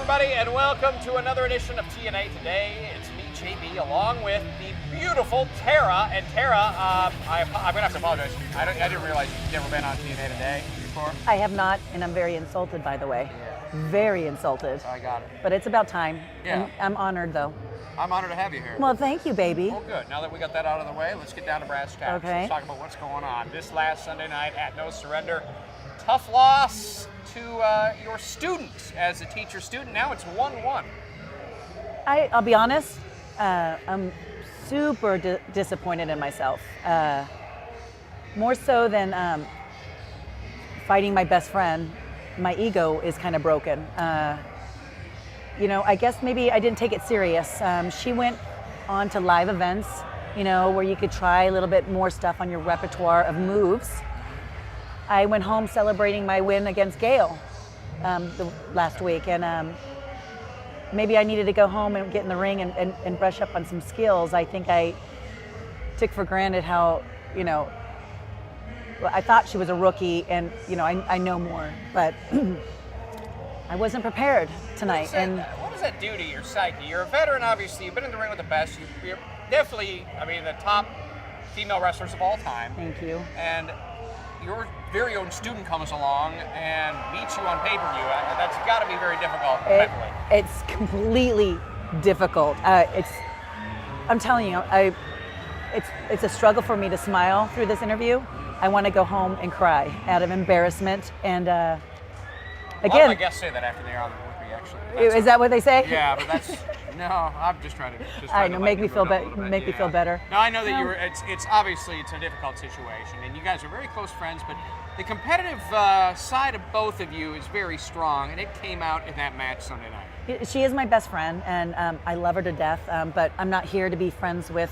everybody, and welcome to another edition of TNA Today. It's me, JB, along with the beautiful Tara. And Tara, I'm going to have to apologize. I didn't realize you've never been on TNA Today before. I have not, and I'm very insulted, by the way. Yeah. Very insulted. I got it. But it's about time. Yeah. I'm honored, though. I'm honored to have you here. Well, thank you, baby. Well, good. Now that we got that out of the way, let's get down to brass tacks. Okay. Let's talk about what's going on. This last Sunday night at No Surrender, tough loss to your students as a teacher-student. Now it's 1-1. I'll be honest, I'm super disappointed in myself. More so than fighting my best friend, my ego is kind of broken. You know, I guess maybe I didn't take it serious. She went on to live events, you know, where you could try a little bit more stuff on your repertoire of moves. I went home celebrating my win against Gail last week, and maybe I needed to go home and get in the ring and brush up on some skills. I think I took for granted how, you know, I thought she was a rookie, and, you know, I know more, but I wasn't prepared tonight. What does that do to your psyche? You're a veteran, obviously. You've been in the ring with the best. You're definitely, I mean, the top female wrestlers of all time. Thank you. And your very own student comes along and beats you on pay-per-view. That's got to be very difficult mentally. It's completely difficult. I'm telling you, it's a struggle for me to smile through this interview. I want to go home and cry out of embarrassment. And a lot of my guests say that after they are on with me, actually. Is that what they say? Yeah, but that's no. I'm just trying to. I know, make me feel better. Make me feel better. No, I know that you were. It's obviously it's a difficult situation, and you guys are very close friends. But the competitive side of both of you is very strong, and it came out in that match Sunday night. She is my best friend, and I love her to death. But I'm not here to be friends with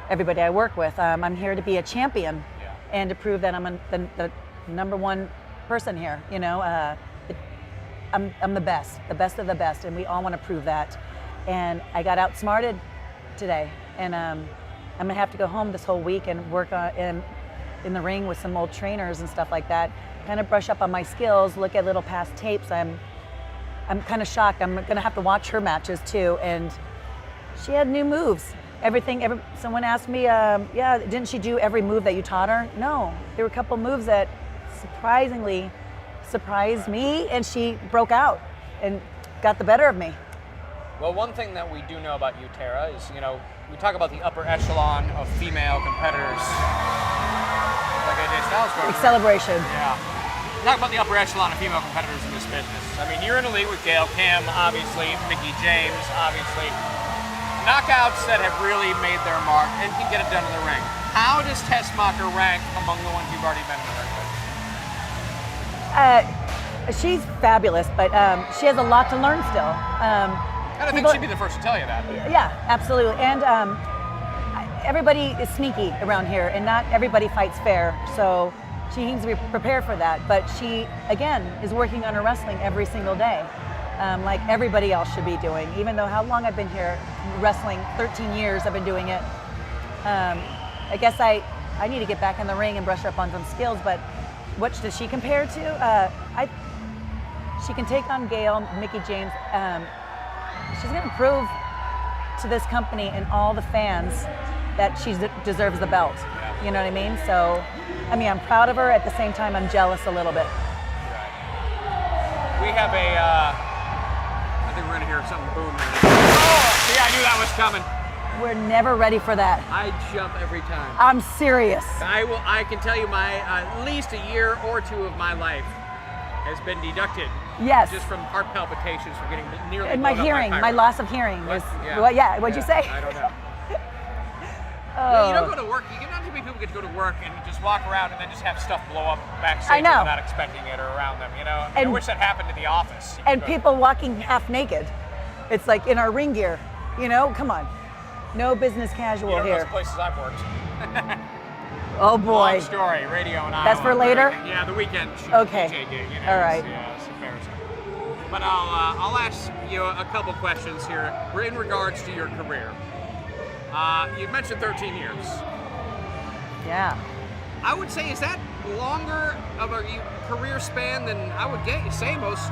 everybody I work with. I'm here to be a champion, and to prove that I'm the number one person here. You know. I'm the best of the best, and we all want to prove that. And I got outsmarted today, and I'm gonna have to go home this whole week and work in the ring with some old trainers and stuff like that. Kind of brush up on my skills, look at little past tapes. I'm kind of shocked. I'm gonna have to watch her matches too, and she had new moves. Someone asked me, yeah, didn't she do every move that you taught her? No, there were a couple moves that surprisingly surprised me, and she broke out and got the better of me. Well, one thing that we do know about you, Tara, is, you know, we talk about the upper echelon of female competitors. Like AJ Styles. Celebration. Yeah. Talk about the upper echelon of female competitors in this business. I mean, you're in a league with Gail Kim, obviously, Mickie James, obviously. Knockouts that have really made their mark and can get it done in the ring. How does Tessmacher rank among the ones you've already been in the ring with? She's fabulous, but she has a lot to learn still. I don't think she'd be the first to tell you that. Yeah, absolutely. And everybody is sneaky around here, and not everybody fights fair. So she needs to be prepared for that. But she, again, is working on her wrestling every single day, like everybody else should be doing. Even though how long I've been here wrestling, 13 years I've been doing it. I guess I need to get back in the ring and brush up on some skills, but what does she compare to? She can take on Gail, Mickie James. She's going to prove to this company and all the fans that she deserves the belt. You know what I mean? So, I mean, I'm proud of her. At the same time, I'm jealous a little bit. Right. We have I think we're going to hear something boom. Oh, see, I knew that was coming. We're never ready for that. I jump every time. I'm serious. I can tell you at least a year or two of my life has been deducted. Yes. Just from heart palpitations from getting nearly. And my hearing, my loss of hearing. What? What'd you say? I don't know. Oh. You don't go to work. You not too many people get to go to work and just walk around and then just have stuff blow up backstage I know. without expecting it or around them. You know. And, I wish that happened in the office. And people walking half naked. It's like in our ring gear. You know, come on. No business casual you know here. Those places I've worked. Oh boy. Long story, radio and That's for later? Yeah, the weekend shoot. Okay. DJ gig, you know, all right. It's embarrassing. But I'll ask you a couple questions here in regards to your career. You mentioned 13 years. Yeah. I would say, is that longer of a career span than I would say most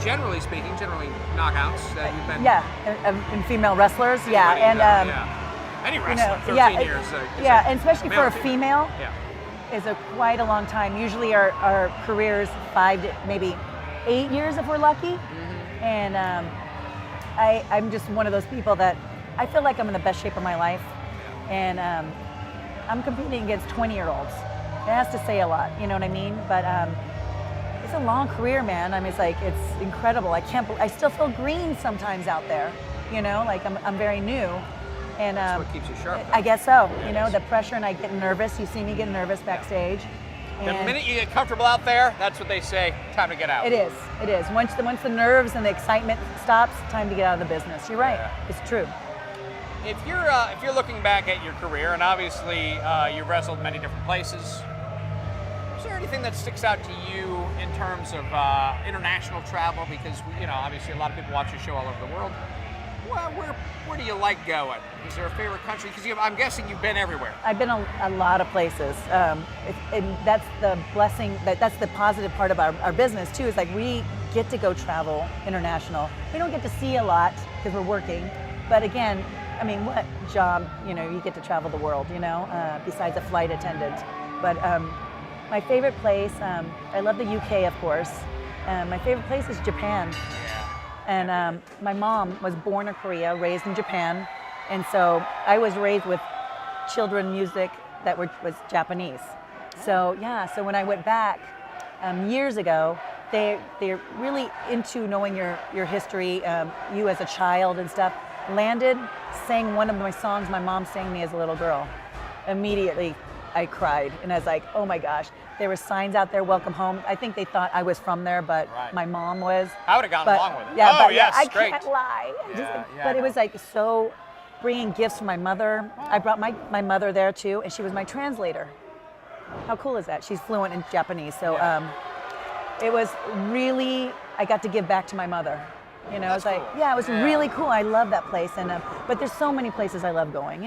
generally speaking, knockouts that you've been. Yeah, and female wrestlers. Yeah, Anybody, and any you wrestler, know, 13 yeah, years. Yeah, and especially for a female. female, Yeah. is quite a long time. Usually our careers 5 to maybe 8 years if we're lucky. Mm-hmm. And I'm just one of those people that I feel like I'm in the best shape of my life. And I'm competing against 20-year-olds. It has to say a lot, you know what I mean? But it's a long career, man. I mean, it's incredible. I still feel green sometimes out there, you know, like I'm very new. And That's what keeps you sharp, though. I guess so. You know, the pressure, and I get nervous. You see me get nervous backstage. The And minute you get comfortable out there, that's what they say, time to get out. it is. Once the nerves and the excitement stops, time to get out of the business. You're right. Yeah. It's true. If you're looking back at your career, and obviously you've wrestled many different places, is there anything that sticks out to you in terms of international travel? Because obviously a lot of people watch your show all over the world. Well, where do you like going? Is there a favorite country? Because I'm guessing you've been everywhere. I've been a lot of places, and that's the blessing. That's the positive part of our business too. Is like we get to go travel international. We don't get to see a lot because we're working, but again, I mean, what job? You get to travel the world. Besides a flight attendant. But my favorite place, I love the UK, of course. My favorite place is Japan. And my mom was born in Korea, raised in Japan, and so I was raised with children music that was Japanese. So so when I went back years ago, they're really into knowing your history, you as a child and stuff. Landed, sang one of my songs my mom sang me as a little girl. Immediately, I cried, and I was like, oh my gosh. There were signs out there, welcome home. I think they thought I was from there, but my mom was. I would have gotten along with it. Yeah, oh, but yes, I great. can't lie. But it was like so, bringing gifts from my mother. I brought my mother there too, and she was my translator. How cool is that? She's fluent in Japanese, so it was really, I got to give back to my mother. It was like, cool. It was really cool. I love that place, and but there's so many places I love going.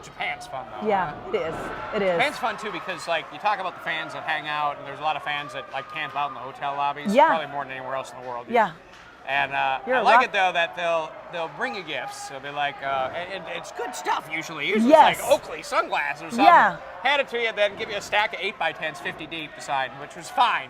Japan's fun though. Yeah, it is. It is. Japan's fun too because you talk about the fans that hang out, and there's a lot of fans that camp out in the hotel lobbies. Yeah. Probably more than anywhere else in the world. Yeah. And I like it though that they'll bring you gifts. They'll be like, and it's good stuff usually. Usually Yes. it's like Oakley sunglasses or something. Yeah. Hand it to you, then give you a stack of 8x10s 50 deep to sign, which was fine.